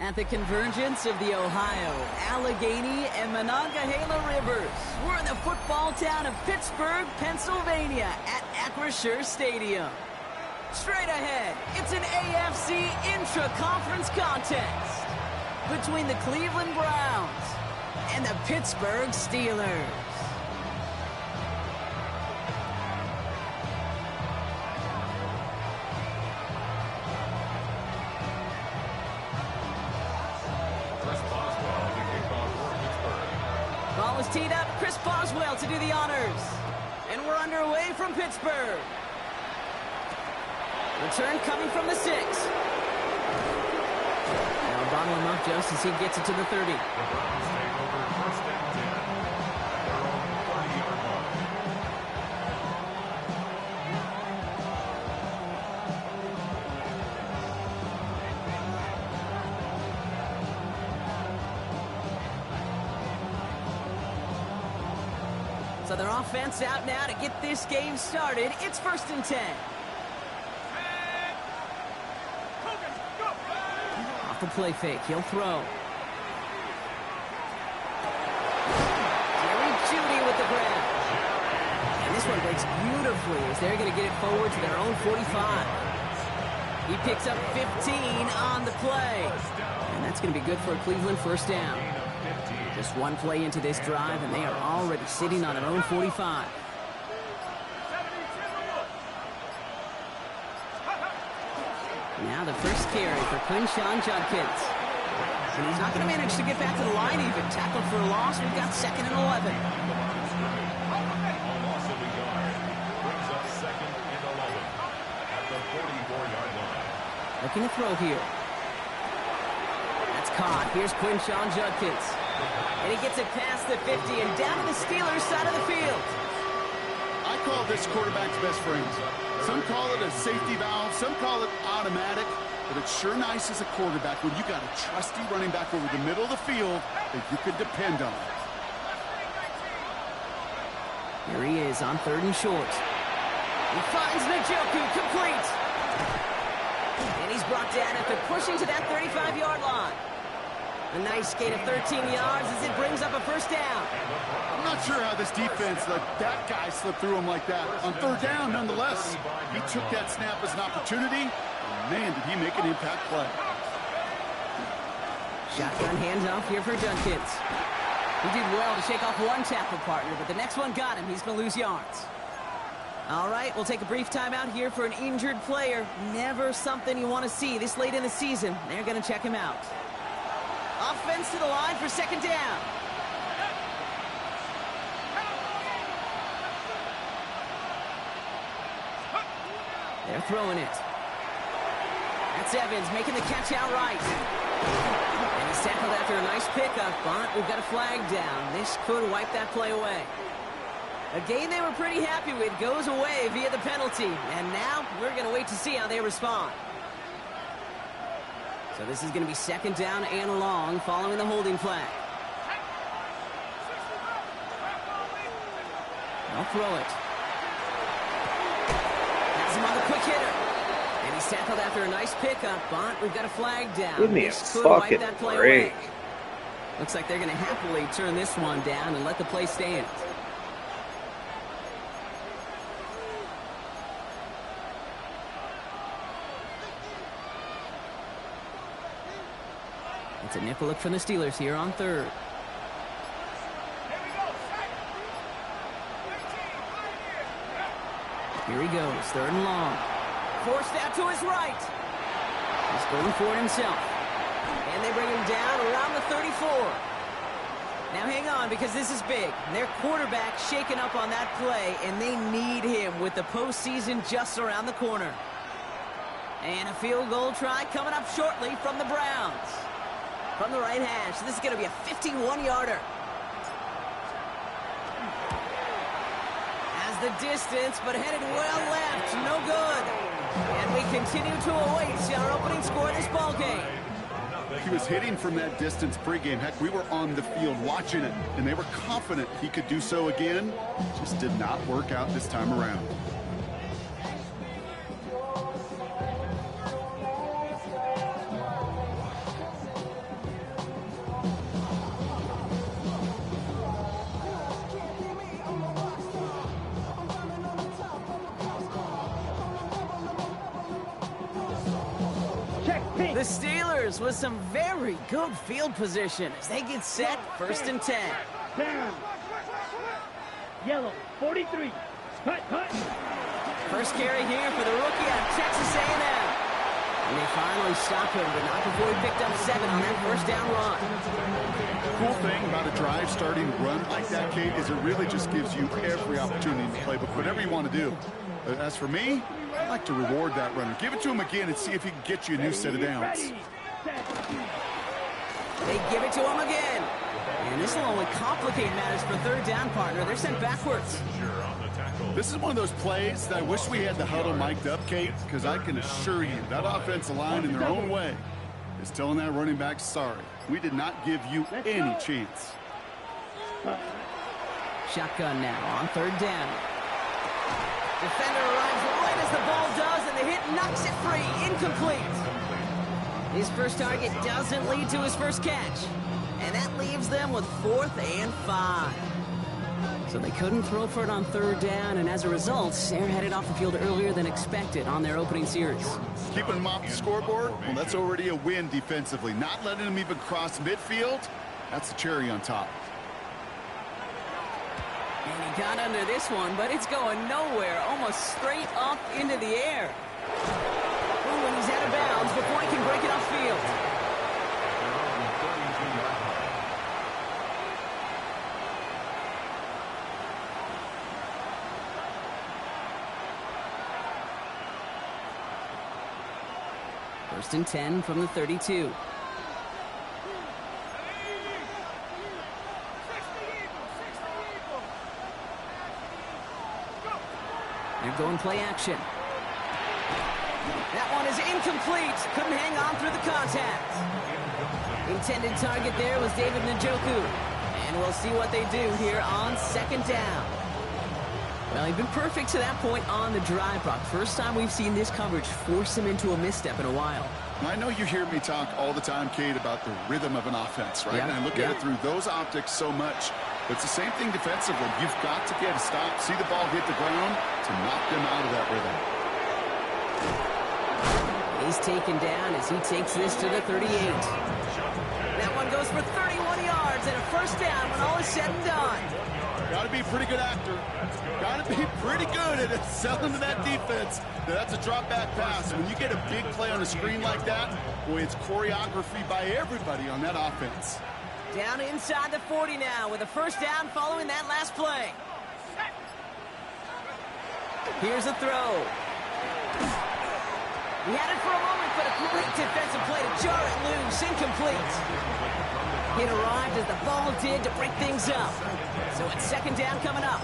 At the convergence of the Ohio, Allegheny, and Monongahela Rivers, we're in the football town of Pittsburgh, Pennsylvania at Acrisure Stadium. Straight ahead, it's an AFC intra-conference contest between the Cleveland Browns and the Pittsburgh Steelers. Ball is teed up. Chris Boswell to do the honors. And we're underway from Pittsburgh. Return coming from the 6. Now bottle him up just as he gets it to the 30. So their offense out now to get this game started. It's 1st and 10. Off the play fake, he'll throw. Jerry Jeudy with the grab. And this one breaks beautifully as they're going to get it forward to their own 45. He picks up 15 on the play. And that's going to be good for a Cleveland 1st down. Just one play into this drive, and they are already sitting on their own 45. Now the first carry for Quinshon Judkins. And he's not going to manage to get back to the line even. Tackled for a loss. We've got 2nd and 11. Looking to throw here. That's caught. Here's Quinshon Judkins. And he gets it past the 50 and down to the Steelers' side of the field. I call this quarterback's best friends. Some call it a safety valve, some call it automatic, but it's sure nice as a quarterback when you got a trusty running back over the middle of the field that you can depend on. Here he is on 3rd and short. He finds Njoku complete. And he's brought down after pushing to that 35-yard line. A nice gain of 13 yards as it brings up a 1st down. I'm not sure how this defense let that guy slip through him like that. On 3rd down, nonetheless, he took that snap as an opportunity. And man, did he make an impact play. Shotgun handoff here for Judkins. He did well to shake off one tackle partner, but the next one got him. He's going to lose yards. All right, we'll take a brief timeout here for an injured player. Never something you want to see this late in the season. They're going to check him out. Offense to the line for 2nd down. They're throwing it. That's Evans making the catch outright. And he's tackled after a nice pickup, but we've got a flag down. This could wipe that play away. A game they were pretty happy with goes away via the penalty. And now we're going to wait to see how they respond. So this is going to be 2nd down and long following the holding flag. They'll throw it. Has him on the quick hitter. And he's tackled after a nice pickup, but we've got a flag down. Give me a fucking break. Looks like they're going to happily turn this one down and let the play stand. It's a nickel look from the Steelers here on 3rd. Here he goes, 3rd and long. Forced out to his right. He's going for it himself. And they bring him down around the 34. Now hang on, because this is big. Their quarterback shaken up on that play, and they need him with the postseason just around the corner. And a field goal try coming up shortly from the Browns. From the right hash, this is going to be a 51-yarder. Has the distance, but headed well left. No good. And we continue to await our opening score of this ball game. He was hitting from that distance pregame. Heck, we were on the field watching it, and they were confident he could do so again. Just did not work out this time around. The Steelers with some very good field position as they get set, 1st and 10. Down. Yellow, 43. Hut. First carry here for the rookie out of Texas A&M. And they finally stopped him, but not before he picked up 7 on that first down run. Cool thing about a drive starting run like that, Kate, is it really just gives you every opportunity in the playbook, whatever you want to do. But as for me, I like to reward that runner. Give it to him again and see if he can get you a new set of downs. They give it to him again. And this will only complicate matters for 3rd down, partner. They're sent backwards. This is one of those plays that I wish we had the huddle mic'd up, Kate, because I can assure you that offensive line in their own way is telling that running back, sorry, we did not give you any chance. Shotgun now on 3rd down. Defender arrives right as the ball does, and the hit knocks it free. Incomplete. His first target doesn't lead to his first catch. And that leaves them with 4th and 5. So they couldn't throw for it on 3rd down, and as a result, they're headed off the field earlier than expected on their opening series. Keeping them off the scoreboard, well, that's already a win defensively. Not letting them even cross midfield, that's the cherry on top. And he got under this one, but it's going nowhere, almost straight up into the air. Ooh, and he's out of bounds before he can break it off field. First and 10 from the 32. They're going play action. That one is incomplete. Couldn't hang on through the contact. Intended target there was David Njoku. And we'll see what they do here on 2nd down. Well, he's been perfect to that point on the drive, Brock. First time we've seen this coverage force him into a misstep in a while. I know you hear me talk all the time, Kate, about the rhythm of an offense, right? Yeah, and I look at it through those optics so much. But it's the same thing defensively. You've got to get a stop, see the ball hit the ground to knock them out of that rhythm. He's taken down as he takes this to the 38. That one goes for 31 yards and a first down when all is said and done. Got to be a pretty good actor. Got to be pretty good at selling to that defense. Now, that's a drop back pass. When you get a big play on a screen like that, boy, it's choreography by everybody on that offense. Down inside the 40 now with a first down following that last play. Here's a throw. He had it for a moment, but a great defensive play to jar it loose. Incomplete. It arrived as the ball did to break things up. So it's 2nd down coming up.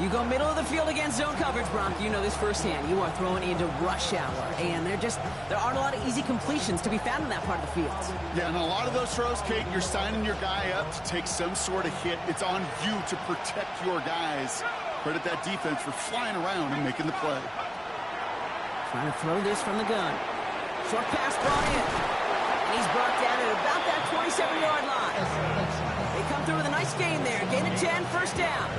You go middle of the field against zone coverage, Brock. You know this firsthand. You are throwing into rush hour, and there aren't a lot of easy completions to be found in that part of the field. Yeah, and a lot of those throws, Kate, you're signing your guy up to take some sort of hit. It's on you to protect your guys. Credit that defense for flying around and making the play. Trying to throw this from the gun. Short pass brought in. And he's brought down at about that 27-yard line. They come through with a nice gain there. Gain of 10, first down.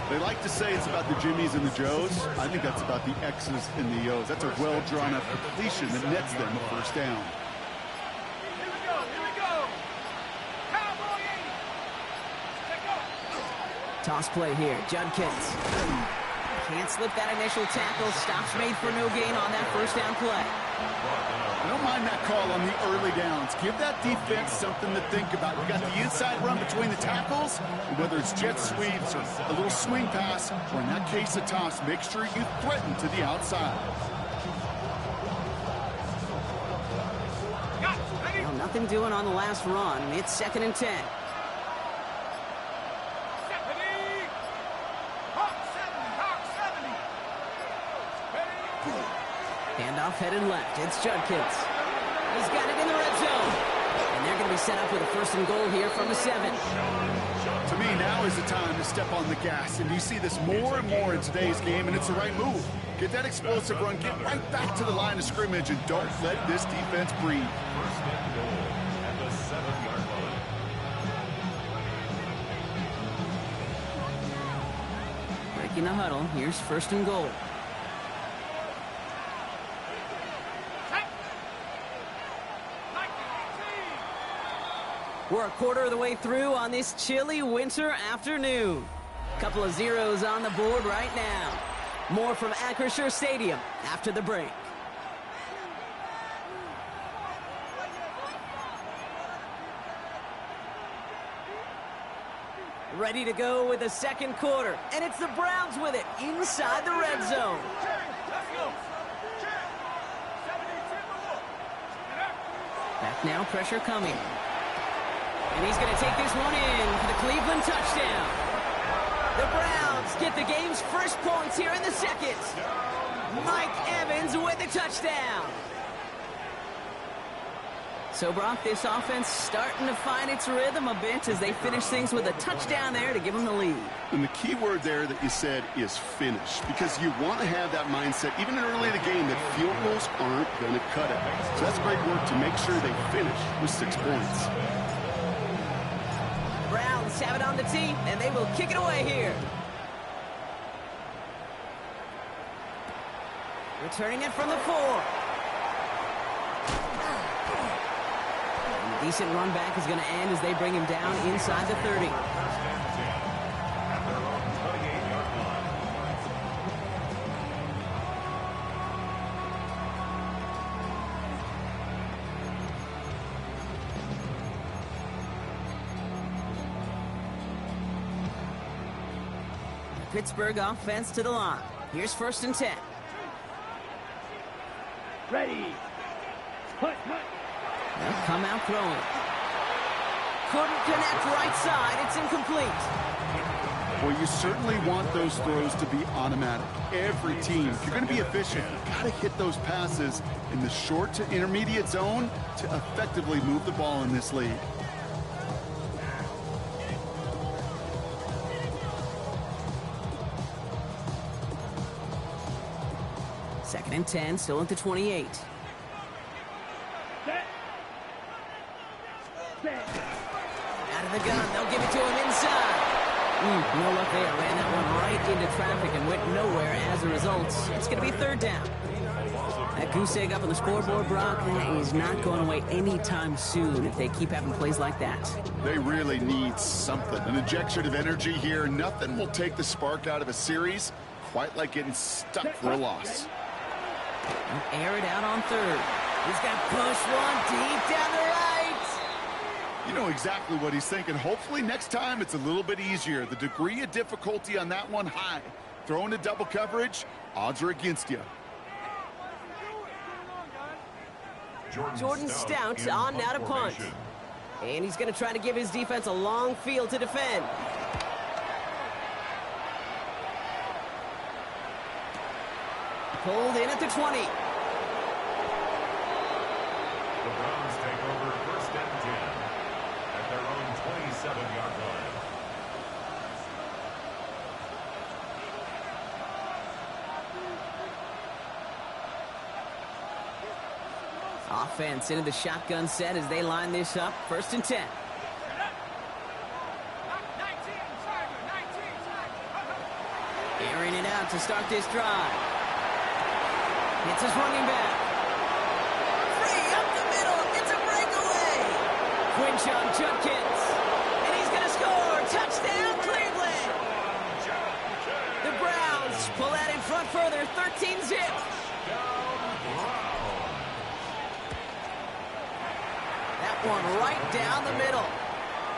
They like to say it's about the Jimmies and the Joes. I think that's about the X's and the O's. That's a well-drawn-up completion that nets them a first down. Here we go. Cowboy 80. Toss play here. Judkins. Can't slip that initial tackle. Stops made for no gain on that first down play. I don't mind that call on the early downs. Give that defense something to think about. You got the inside run between the tackles, and whether it's jet sweeps or a little swing pass, or in that case a toss, make sure you threaten to the outside. Well, nothing doing on the last run. It's 2nd and 10. Handoff headed left. It's Judkins. He's got it in the red zone. And they're going to be set up with a 1st and goal here from the 7. To me, now is the time to step on the gas. And you see this more and more in today's game, and it's the right move. Get that explosive run. Get right back to the line of scrimmage, and don't let this defense breathe. Breaking the huddle. Here's 1st and goal. We're a quarter of the way through on this chilly winter afternoon. Couple of zeros on the board right now. More from Acrisure Stadium after the break. Ready to go with the second quarter. And it's the Browns with it inside the red zone. Back now, pressure coming. And he's going to take this one in for the Cleveland touchdown. The Browns get the game's first points here in the second. Mike Evans with the touchdown. So, Brock, this offense starting to find its rhythm a bit as they finish things with a touchdown there to give them the lead. And the key word there that you said is finish, because you want to have that mindset, even early in the game, that field goals aren't going to cut it. So that's great work to make sure they finish with 6 points. Browns have it on the tee, and they will kick it away here. Returning it from the 4. Decent run back is going to end as they bring him down inside the 30. Pittsburgh offense to the line. Here's 1st and 10. Ready. Punt. They'll come out throwing. Couldn't connect right side. It's incomplete. Well, you certainly want those throws to be automatic. Every team, if you're going to be efficient, you've got to hit those passes in the short to intermediate zone to effectively move the ball in this league. Second and 10, still at the 28. Out of the gun, they'll give it to him inside. No luck there. Ran that one right into traffic and went nowhere as a result. It's going to be 3rd down. That goose egg up on the scoreboard, Brock, that is not going away anytime soon if they keep having plays like that. They really need something. An injection of energy here. Nothing will take the spark out of a series quite like getting stuck for a loss. They'll air it out on 3rd. He's got to push one deep down the right. You know exactly what he's thinking. Hopefully next time it's a little bit easier. The degree of difficulty on that one high. Throwing to double coverage, odds are against you. Jordan Stout on now to punt. And he's going to try to give his defense a long field to defend. Pulled in at the 20. The Browns take over 1st and 10 at their own 27-yard line. Offense into the shotgun set as they line this up. 1st and 10. Airing it out to start this drive. It's his running back. Free up the middle. It's a breakaway. Quinshon Judkins. And he's going to score. Touchdown, Cleveland. The Browns pull that in front further. 13-zip. That one right down the middle.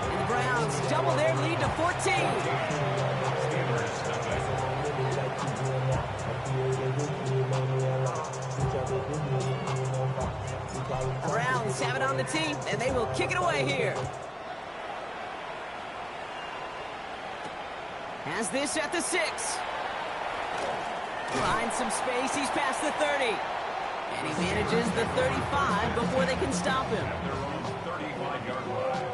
And the Browns double their lead to 14. The Browns have it on the tee, and they will kick it away here. Has this at the 6. Finds some space. He's past the 30. And he manages the 35 before they can stop him. At their own 35-yard line.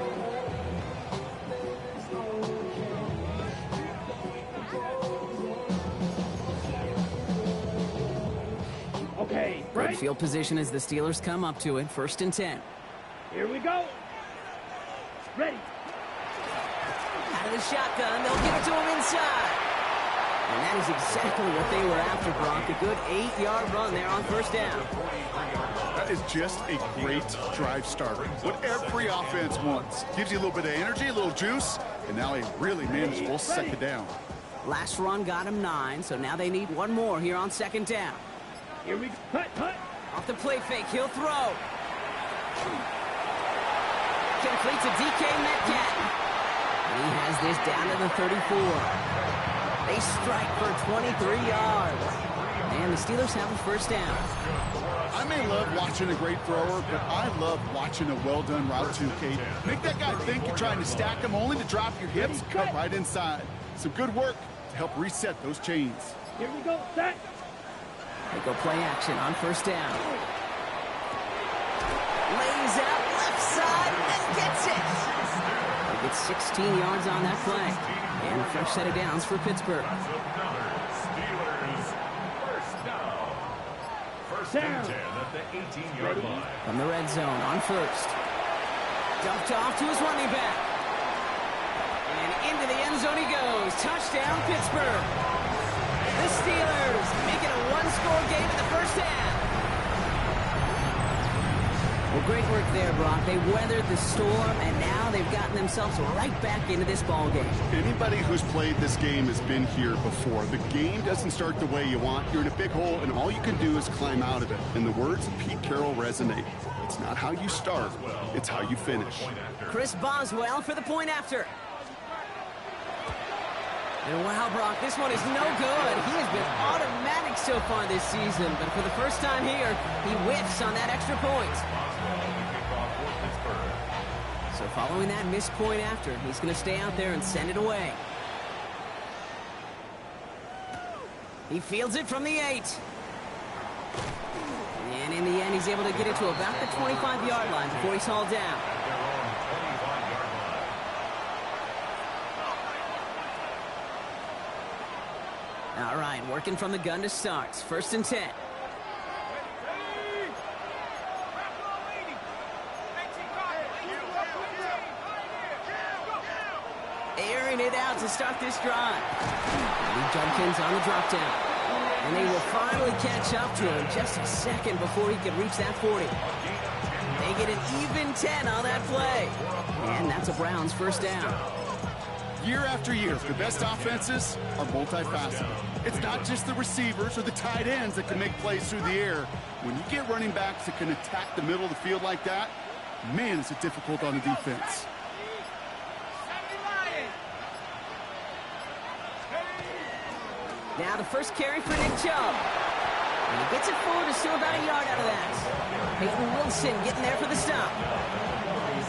Okay, Good right. field position as the Steelers come up to it. 1st and 10. Here we go. Ready. Out of the shotgun, they'll give it to him inside. And that is exactly what they were after, Brock. A good 8-yard run there on first down. That is just a great drive starter. What every offense wants. Gives you a little bit of energy, a little juice, and now a really manageable second down. Last run got him 9, so now they need one more here on second down. Here we go. Hut, hut. Off the play fake, he'll throw. Complete to DK Metcalf. And he has this down to the 34. They strike for 23 yards. And the Steelers have a first down. I may love watching a great thrower, but I love watching a well-done route too, Kate. Make that guy think you're trying to stack him only to drop your hips, cut right inside. Some good work to help reset those chains. Here we go. Set. They go play action on first down. Lays out left side and gets it. They get 16 yards on that play. And a fresh set of downs for Pittsburgh. Steelers first down. First and 10 at the 18-yard line. From the red zone on first. Dumped off to his running back. And into the end zone he goes. Touchdown, Pittsburgh. The Steelers make it a one-score game in the first half. Well, great work there, Brock. They weathered the storm, and now they've gotten themselves right back into this ball game. Anybody who's played this game has been here before. The game doesn't start the way you want. You're in a big hole, and all you can do is climb out of it. And the words of Pete Carroll resonate. It's not how you start, it's how you finish. Chris Boswell for the point after. And wow, Brock, this one is no good. He has been automatic so far this season, but for the first time here, he whiffs on that extra point. So following that missed point after, he's going to stay out there and send it away. He fields it from the 8. And in the end, he's able to get it to about the 25-yard line before he's hauled down. All right, working from the gun to start. First and 10. Airing it out to start this drive. Lee Judkins on the drop down. And they will finally catch up to him just a second before he can reach that 40. They get an even 10 on that play. And that's a Browns first down. Year after year, the best offenses are multifaceted. It's not just the receivers or the tight ends that can make plays through the air. When you get running backs that can attack the middle of the field like that, man, is it difficult on the defense. Now the first carry for Nick Chubb. And he gets it forward to still about a yard out of that. Peyton Wilson getting there for the stop.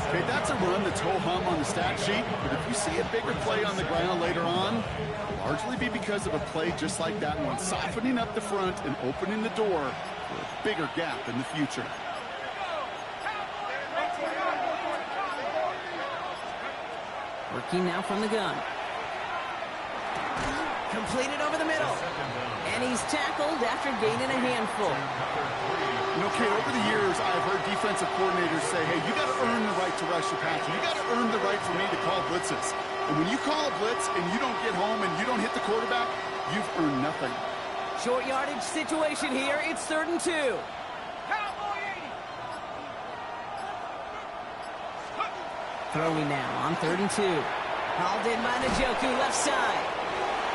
Okay, that's a run that's ho-hum on the stat sheet, but if you see a bigger play on the ground later on, it'll largely be because of a play just like that one, softening up the front and opening the door for a bigger gap in the future. Working now from the gun. Completed over the middle. And he's tackled after gaining a handful. You know, Kate, over the years, I've heard defensive coordinators say, hey, you got to earn the right to rush your passer. You got to earn the right for me to call blitzes. And when you call a blitz and you don't get home and you don't hit the quarterback, you've earned nothing. Short yardage situation here. It's 3rd and 2. Throwing now on 3rd and 2. Hauled in by Njoku, left side.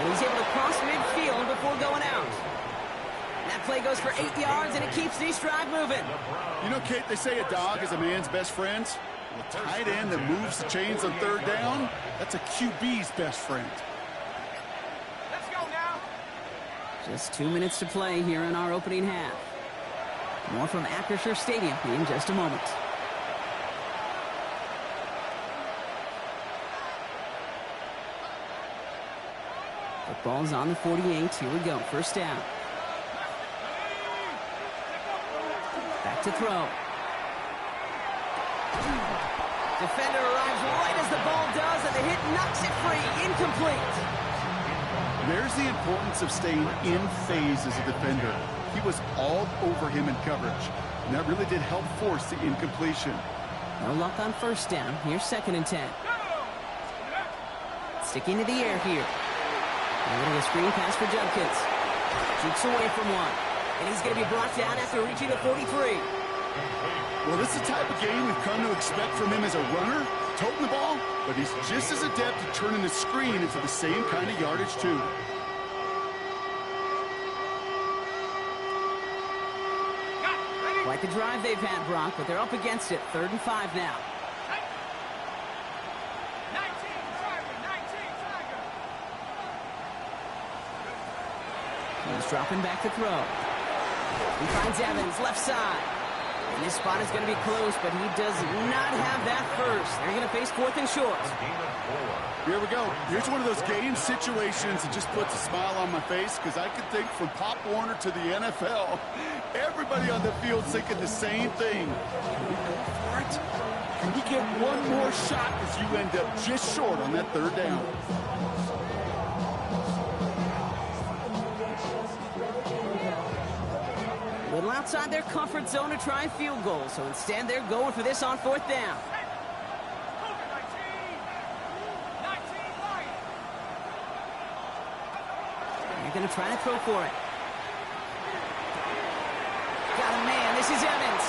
And he's able to cross midfield before going out. That play goes for 8 yards, and it keeps this drive moving. You know, Kate, they say a dog is a man's best friend. Well, a tight end that moves the chains on 3rd down, that's a QB's best friend. Let's go now. Just 2 minutes to play here in our opening half. More from Acrisure Stadium in just a moment. The ball's on the 48. Here we go. First down. Back to throw. Defender arrives right as the ball does, and the hit knocks it free. Incomplete. There's the importance of staying in phase as a defender. He was all over him in coverage, and that really did help force the incompletion. No luck on first down. Here's 2nd and 10. Sticking to the air here. They're getting a screen pass for Judkins. Jukes away from one. And he's going to be brought down after reaching the 43. Well, this is the type of game we've come to expect from him as a runner, toting the ball, but he's just as adept at turning the screen into the same kind of yardage, too. Quite the drive they've had, Brock, but they're up against it. 3rd and 5 now. 19, He's dropping back to throw. He finds Evans, left side. And this spot is going to be close, but he does not have that first. They're going to face 4th and short. Here we go. Here's one of those game situations that just puts a smile on my face, because I can think from Pop Warner to the NFL, everybody on the field thinking the same thing. Can we go for it? Can we get one more shot as you end up just short on that 3rd down? A little outside their comfort zone to try and field goal, so instead they're going for this on 4th down. They're going to try to throw for it. Got a man. This is Evans.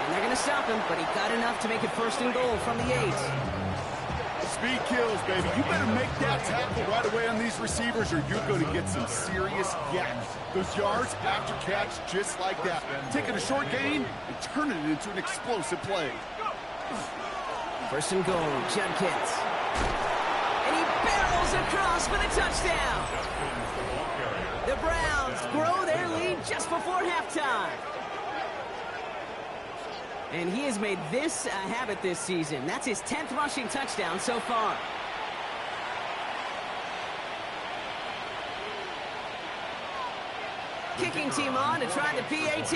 And they're going to stop him, but he got enough to make it 1st and goal from the 8. Speed kills, baby. You better make that tackle right away on these receivers, or you're going to get some serious gaps. Those yards after catch, just like that. Taking a short gain and turning it into an explosive play. 1st and goal, Judkins. And he barrels across for the touchdown. The Browns grow their lead just before halftime. And he has made this a habit this season. That's his 10th rushing touchdown so far. Kicking team on to try the PAT.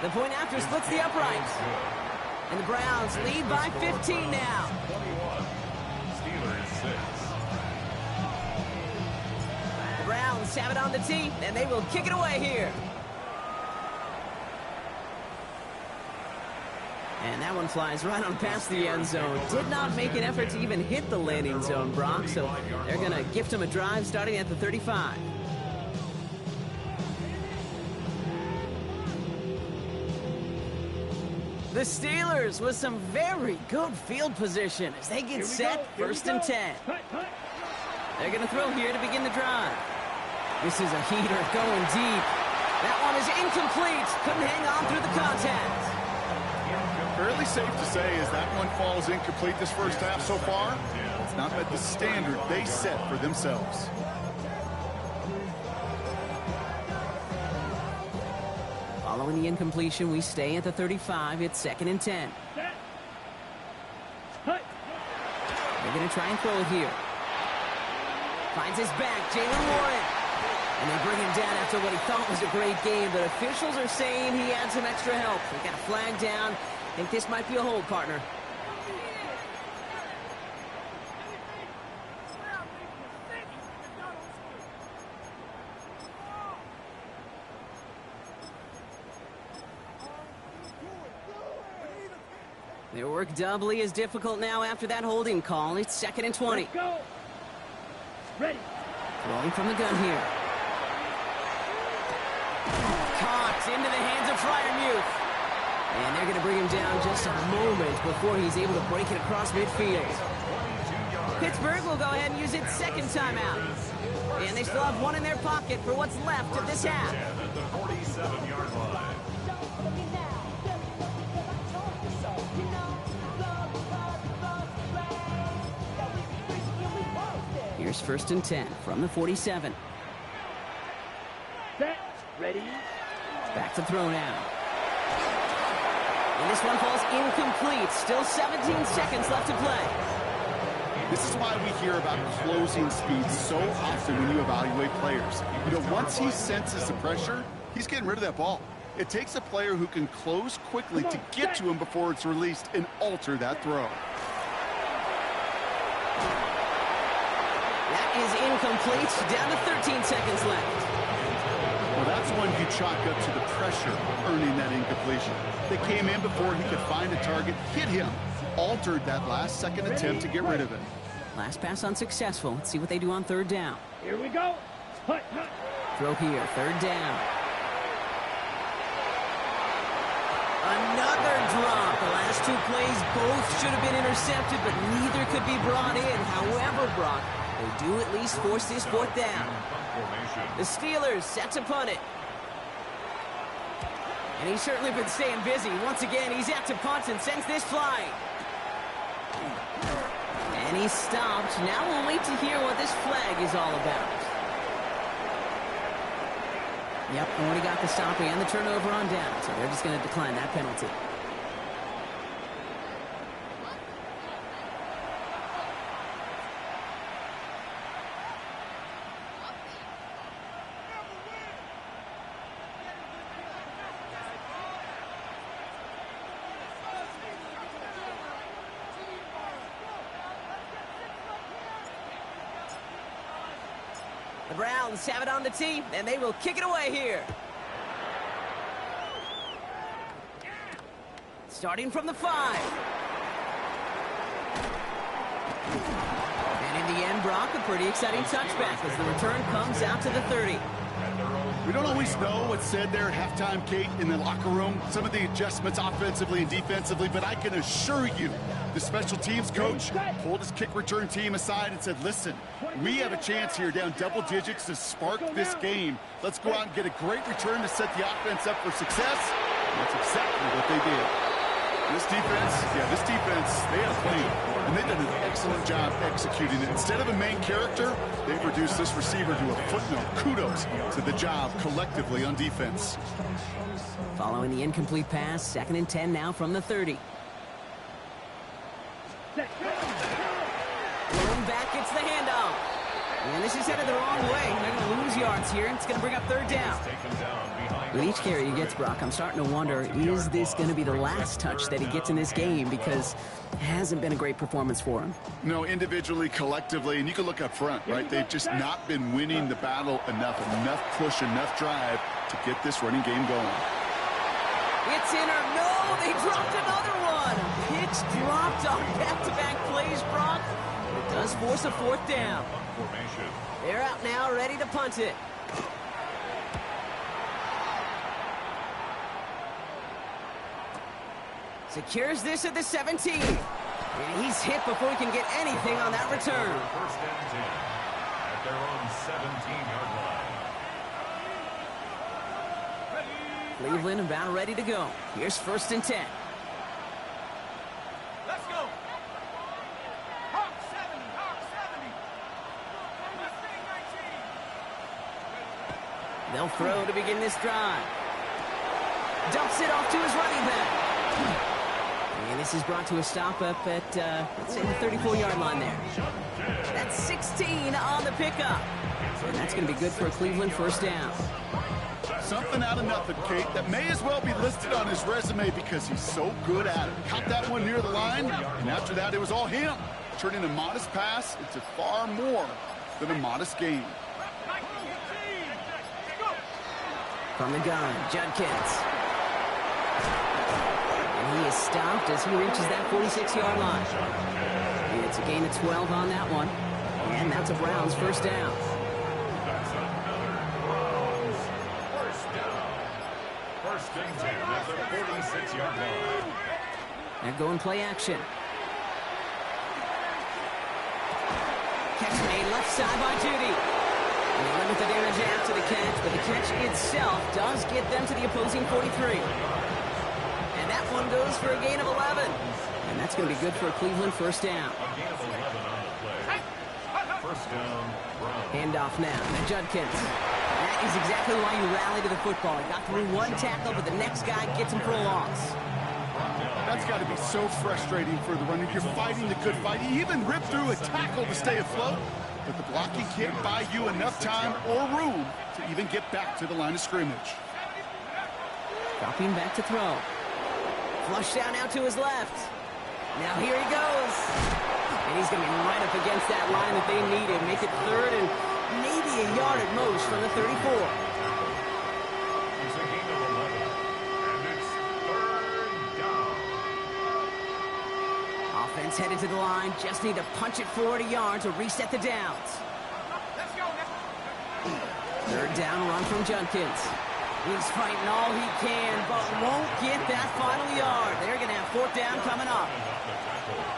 The point after splits the uprights. And the Browns lead by 15 now. 21. Steelers 6. The Browns have it on the tee, and they will kick it away here. And that one flies right on past the end zone. Did not make an effort to even hit the landing zone, Brock, so they're going to gift him a drive starting at the 35. The Steelers with some very good field position as they get set, 1st and 10. They're going to throw here to begin the drive. This is a heater going deep. That one is incomplete. Couldn't hang on through the contact. Fairly safe to say as that one falls incomplete this first half so far. It's not met the standard they set for themselves. Following the incompletion, we stay at the 35. It's 2nd and 10. They're going to try and throw it here. Finds his back, Jaylen Warren. And they bring him down after what he thought was a great game, but officials are saying he had some extra help. They got a flag down. I think this might be a hold, partner. Their work doubly is difficult now after that holding call. It's 2nd and 20. Let's go. Ready. Throwing from the gun here. Caught into the hands of Freiermuth. And they're going to bring him down just a moment before he's able to break it across midfield. Pittsburgh will go ahead and use its 2nd timeout. And they still have one in their pocket for what's left of this half. At the 47-yard line. Here's 1st and 10 from the 47. Set. Ready. Back to throw now. And this one falls incomplete. Still 17 seconds left to play. This is why we hear about closing speed so often when you evaluate players. You know, once he senses the pressure, he's getting rid of that ball. It takes a player who can close quickly to get to him before it's released and alter that throw. That is incomplete. Down to 13 seconds left. Well, that's one you chalk up to the pressure earning that incompletion. They came in before he could find a target, hit him. altered that last second attempt to get rid of it. Last pass unsuccessful. Let's see what they do on third down. Here we go. Hut, hut. Throw here, third down. Another drop. The last two plays both should have been intercepted, but neither could be brought in. However, Brock, they do at least force this fourth down. The Steelers set to punt it. And he's certainly been staying busy. Once again, he's out to punt and sends this flying. And he's stopped. Now we'll wait to hear what this flag is all about. Yep, already got the stop and the turnover on down, so they're just going to decline that penalty. The Browns have it on the tee, and they will kick it away here. Starting from the 5. And in the end, Brock, a pretty exciting touchback as the return comes out to the 30. We don't always know what's said there at halftime, Kate, in the locker room. Some of the adjustments offensively and defensively, but I can assure you the special teams coach pulled his kick return team aside and said, listen, we have a chance here down double digits to spark this game. Let's go out and get a great return to set the offense up for success. And that's exactly what they did. This defense, they had a plan, and they've done an excellent job executing it. Instead of a main character, they've reduced this receiver to a footnote. Kudos to the job collectively on defense. Following the incomplete pass, 2nd and 10 now from the 30. Going back, it's the handoff. And this is headed the wrong way. They're going to lose yards here, and it's going to bring up third down. With each carry he gets, Brock, I'm starting to wonder, is this going to be the last touch that he gets in this game? Because it hasn't been a great performance for him. No, individually, collectively, and you can look up front, right? They've just not been winning the battle enough push, enough drive to get this running game going. It's in or no, they dropped another one. Pitch dropped on back-to-back plays, Brock. It does force a fourth down. They're out now, ready to punt it. Secures this at the 17. And he's hit before he can get anything on that return. First and 10 at their own 17-yard line. Cleveland about ready to go. Here's 1st and 10. Let's go. Hawk 70, Hawk 70. They'll throw to begin this drive. Dumps it off to his running back. And this is brought to a stop up at, let's say, the 34-yard line there. That's 16 on the pickup. And that's going to be good for a Cleveland first down. Something out of nothing, Kate, that may as well be listed on his resume because he's so good at it. Caught that one near the line, and after that, it was all him. Turning a modest pass into far more than a modest gain. From the gun, Judkins. And he is stopped as he reaches that 46-yard line. And it's a gain of 12 on that one. And that's a Browns first down. That's another Browns first down. 1st and 10 at the 46-yard line. They're going play action. Catch made left side by Judy. And they limit the damage after the catch, but the catch itself does get them to the opposing 43. And that one goes for a gain of 11. And that's going to be good for a Cleveland first down. A gain of 11 on the play. First down, Browns. Handoff now to Judkins. That is exactly why you rally to the football. He got through one tackle, but the next guy gets him for a loss. That's got to be so frustrating for the runner. You're fighting the good fight. He even ripped through a tackle to stay afloat, but the blocking can't buy you enough time or room to even get back to the line of scrimmage. Dropping back to throw. Flush down now to his left. Now here he goes. And he's going to be right up against that line that they needed. Make it 3rd and maybe a yard at most from the 34. It's a gain of 11. And it's 3rd down. headed to the line. Just need to punch it forward a yard to reset the downs. Let's go. Third down run from Judkins. He's fighting all he can, but won't get that final yard. They're going to have fourth down coming up.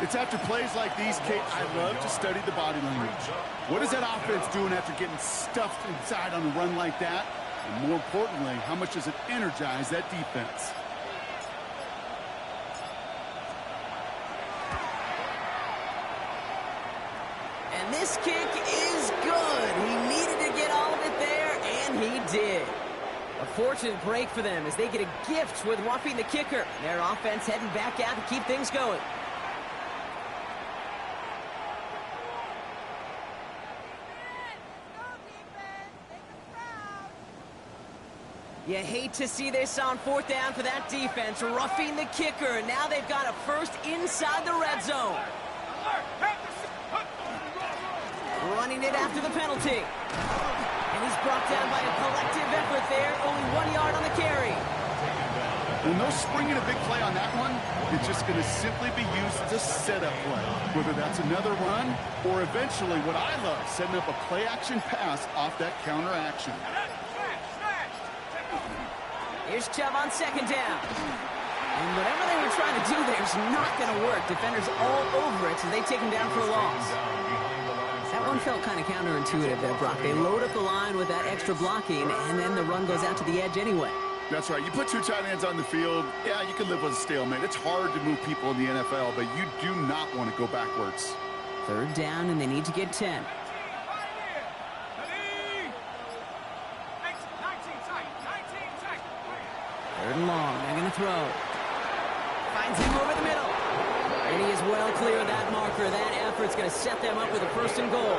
It's after plays like these, Kate, I love to study the body language. What is that offense doing after getting stuffed inside on a run like that? And more importantly, how much does it energize that defense? And this kick is good. He needed to get all of it there, and he did. A fortunate break for them as they get a gift with roughing the kicker. Their offense heading back out to keep things going. You hate to see this on fourth down for that defense, roughing the kicker. Now they've got a first inside the red zone. Running it after the penalty. And he's brought down by a collective effort there. Only 1 yard on the carry. Well, no springing a big play on that one. It's just going to simply be used as a setup play. Whether that's another run or eventually what I love, setting up a play-action pass off that counter action. Here's Chubb on second down. And whatever they were trying to do there is not going to work. Defenders all over it, so they take him down for a loss. That one felt kind of counterintuitive there, Brock. They load up the line with that extra blocking, and then the run goes out to the edge anyway. That's right. You put two tight ends on the field, yeah, you can live with a stalemate. It's hard to move people in the NFL, but you do not want to go backwards. Third down, and they need to get 10. Third and long. They're going to throw. Finds him over the middle. And he is well clear of that marker. That effort's going to set them up with a first and goal.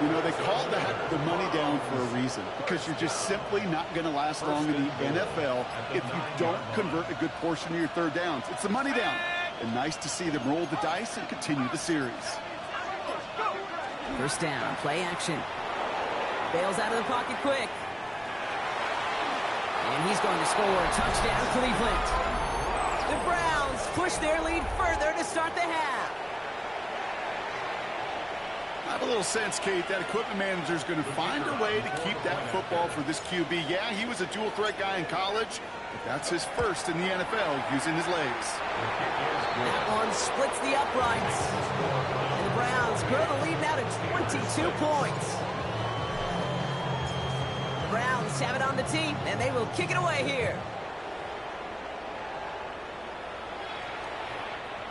You know, they call that the money down for a reason, because you're just simply not going to last long in the NFL if you don't convert a good portion of your third downs. It's the money down. And nice to see them roll the dice and continue the series. First down. Play action. Bails out of the pocket quick. And he's going to score. Touchdown, Cleveland. The Browns push their lead further to start the half. I have a little sense, Kate, that equipment manager is going to find a way to keep that football for this QB. Yeah, he was a dual-threat guy in college, but that's his first in the NFL using his legs. That one splits the uprights. And the Browns grow the lead now to 22 points. Browns have it on the tee, and they will kick it away here.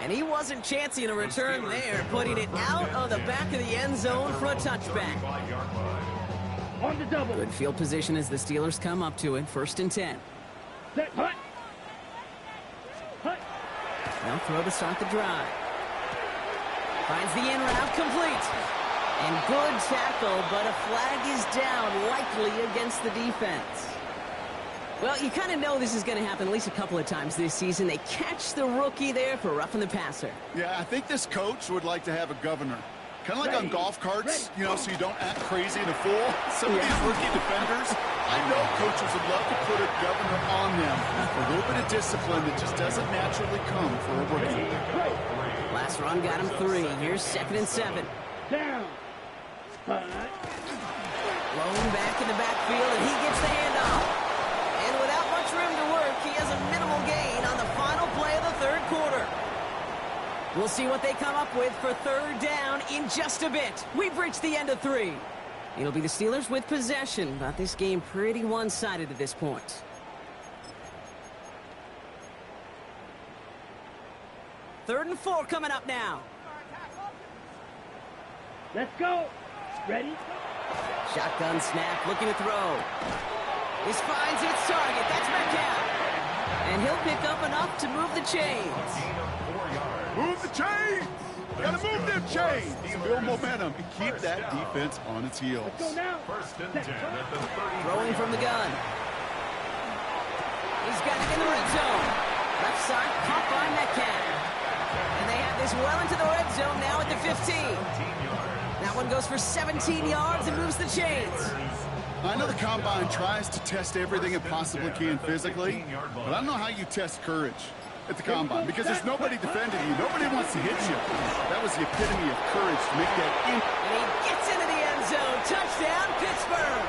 And he wasn't chancing a return there, putting it out of the back of the end zone for a touchback. On the double. Good field position as the Steelers come up to it. First and 10. Set, hut. Hut. They'll throw to start the drive. Finds the in route complete. And good tackle, but a flag is down, likely against the defense. Well, you kind of know this is going to happen at least a couple of times this season. They catch the rookie there for roughing the passer. Yeah, I think this coach would like to have a governor. Kind of like on golf carts, you know, so you don't act crazy and a fool. Some of these rookie defenders, I know coaches would love to put a governor on them. A little bit of discipline that just doesn't naturally come for a rookie. Last run got him 3. Here's second and 7. Down. Blown back in the backfield, and he gets the handoff. And without much room to work, he has a minimal gain on the final play of the third quarter. We'll see what they come up with for third down in just a bit. We've reached the end of 3. It'll be the Steelers with possession, but this game pretty one-sided at this point. Third and 4 coming up now. Let's go. Ready? Shotgun snap, looking to throw. This finds its target. That's Metcalf. And he'll pick up enough to move the chains. Move the chains! Gotta move them chains! Build momentum and keep that defense on its heels. Let's go now. First and 10 at the 30. Throwing from the gun. He's got it in the red zone. Left side, caught by Metcalf. And they have this well into the red zone now at the 15. That one goes for 17 yards and moves the chains. I know the Combine tries to test everything it possibly can physically, but I don't know how you test courage. at the combine because there's nobody defending you. Nobody wants to hit you. That was the epitome of courage to make that And he gets into the end zone. Touchdown, Pittsburgh.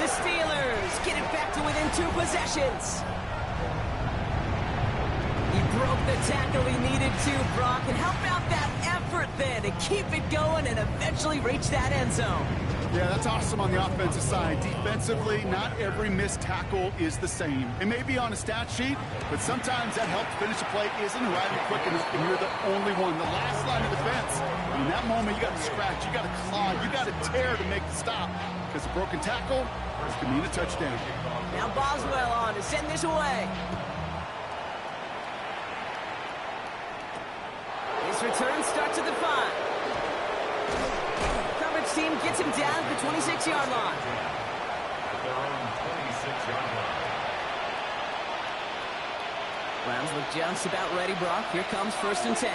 The Steelers get it back to within 2 possessions. He broke the tackle he needed to, Brock. And how about that effort then to keep it going and eventually reach that end zone? Yeah, that's awesome on the offensive side. Defensively, not every missed tackle is the same. It may be on a stat sheet, but sometimes that help to finish a play isn't arriving quick enough, and you're the only one. The last line of defense. In that moment, you got to scratch, you got to claw, you got to tear to make the stop. Because a broken tackle can mean a touchdown. Now Boswell on to send this away. His return starts at the 5. Team gets him down to the 26-yard line. At their own 26-yard line. Browns look just about ready, Brock. Here comes 1st and 10.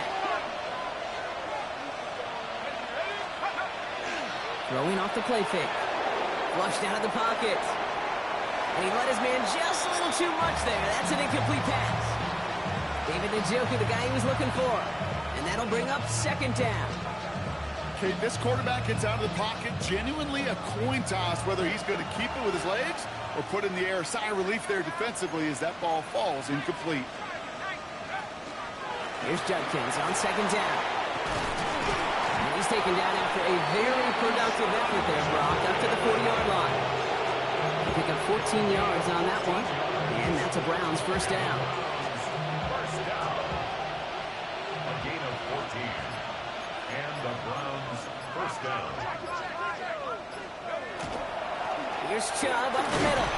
Throwing off the play fake. Flushed out of the pocket. And he let his man just a little too much there. That's an incomplete pass. David Njoku, the guy he was looking for. And that'll bring up 2nd down. Okay, this quarterback gets out of the pocket, genuinely a coin toss, whether he's going to keep it with his legs or put it in the air. Sigh of relief there defensively as that ball falls incomplete. Here's Judkins on 2nd down. And he's taken down after a very productive effort there, Brock, up to the 40-yard line. Pick up 14 yards on that one, and that's a Browns 1st down. First down. A gain of 14. And the Browns 1st down. Here's Chubb up the middle.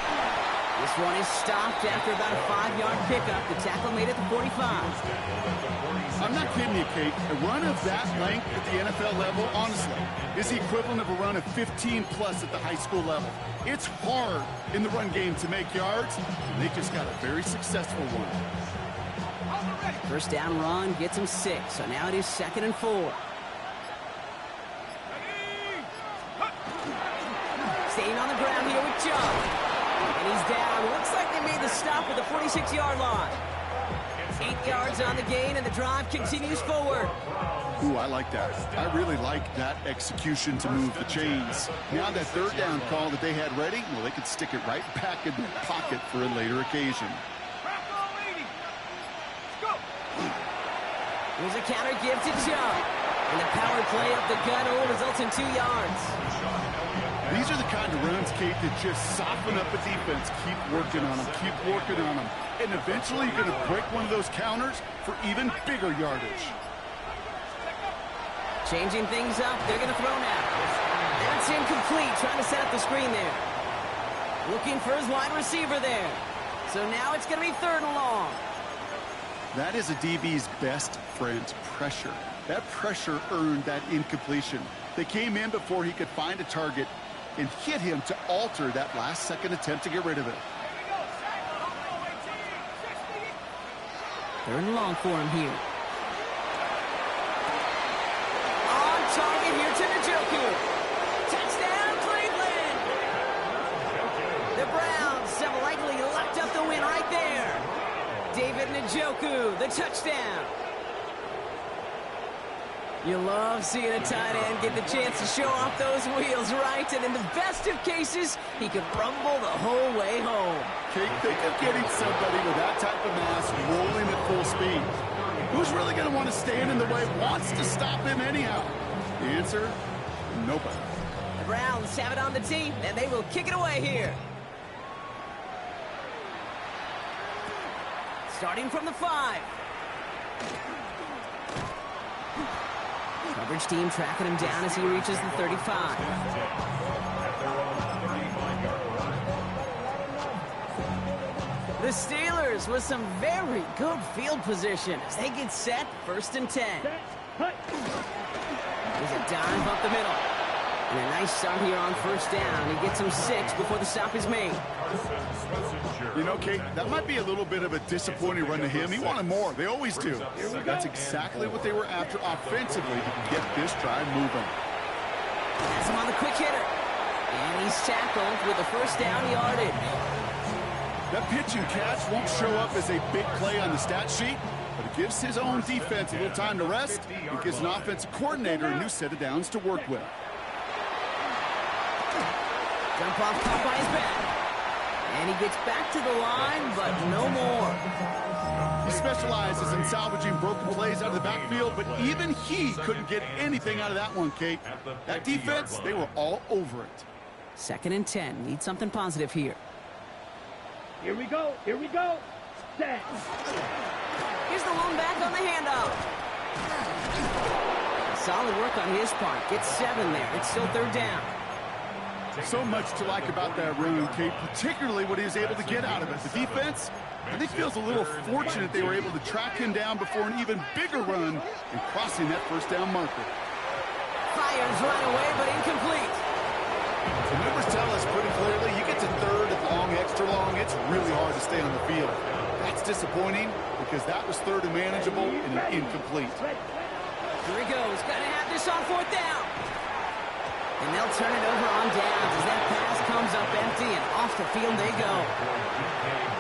This one is stopped after about a 5-yard pickup. The tackle made it to 45. I'm not kidding you, Kate. A run of that length at the NFL level, honestly, is the equivalent of a run of 15-plus at the high school level. It's hard in the run game to make yards, and they just got a very successful one. 1st down run gets him 6, so now it is 2nd and 4. Staying on the ground here with Chubb. And he's down. Looks like they made the stop at the 46-yard line. 8 yards on the gain, and the drive continues forward. Ooh, I like that. I really like that execution to move the chains. Now that 3rd down call that they had ready, well, they could stick it right back in their pocket for a later occasion. Here's a counter give to Chubb. And the power play up the gut results in 2 yards. These are the kind of runs, Kate, that just soften up a defense. Keep working on them, keep working on them. And eventually you're going to break one of those counters for even bigger yardage. Changing things up, they're going to throw now. That's incomplete, trying to set up the screen there. Looking for his wide receiver there. So now it's going to be 3rd and long. That is a DB's best friend, pressure. That pressure earned that incompletion. They came in before he could find a target and hit him to alter that last-second attempt to get rid of it. 3rd and long for him here. On target here to Njoku. Touchdown, Cleveland! The Browns have likely locked up the win right there. David Njoku, the touchdown. You love seeing a tight end get the chance to show off those wheels, right? And in the best of cases, he could rumble the whole way home. Kate, think of getting somebody with that type of mass rolling at full speed. Who's really going to want to stand in the way, wants to stop him anyhow? The answer, nobody. The Browns have it on the tee, and they will kick it away here. Starting from the 5. Coverage team tracking him down as he reaches the 35. The Steelers with some very good field position as they get set, 1st and 10. There's a dive up the middle. And a nice start here on 1st down. He gets him 6 before the stop is made. You know, Kate, that might be a little bit of a disappointing run to him. He wanted more. They always do. That's exactly what they were after offensively to get this drive moving. That's him on the quick hitter. And he's tackled with the 1st down yardage. That pitch and catch won't show up as a big play on the stat sheet, but it gives his own defense a little time to rest. It gives an offensive coordinator a new set of downs to work with. Jump off caught by his back. And he gets back to the line, but no more. He specializes in salvaging broken plays out of the backfield, but even he couldn't get anything out of that one, Kate. That defense, they were all over it. 2nd and 10. Need something positive here. Here we go. Here we go. Set. Here's the lone back on the handoff. Solid work on his part. Gets 7 there. It's still 3rd down. So much to like about that run, Kate, particularly what he was able to get out of it. The defense, I think, feels a little fortunate they were able to track him down before an even bigger run and crossing that 1st down marker. Fires right away, but incomplete. The numbers tell us pretty clearly, you get to 3rd and long, extra long, it's really hard to stay on the field. That's disappointing because that was 3rd and manageable and an incomplete. Here he goes. Got to have this on 4th down. And they'll turn it over on downs as that pass comes up empty and off the field they go.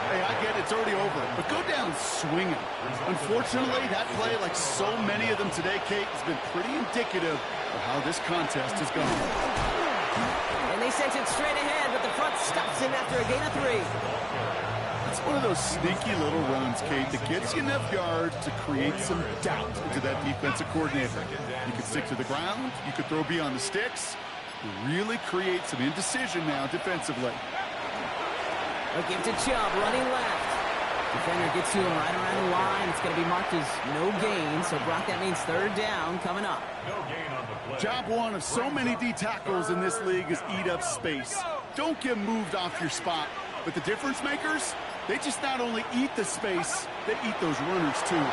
Hey, I get it's already over, but go down swinging. Unfortunately, that play, like so many of them today, Kate, has been pretty indicative of how this contest has gone. And they sent it straight ahead, but the front stops him after a gain of 3. It's one of those sneaky little runs, Kate, that gets you enough yards to create some doubt into that defensive coordinator. You can stick to the ground, you could throw beyond the sticks, you really create some indecision now defensively. A give to Chubb, running left. Defender gets to him right around the line. It's going to be marked as no gain, so Brock, that means 3rd down coming up. No gain on the play. Job one of so many D tackles in this league is eat up space. Don't get moved off your spot. But the difference makers, they just not only eat the space, they eat those runners too.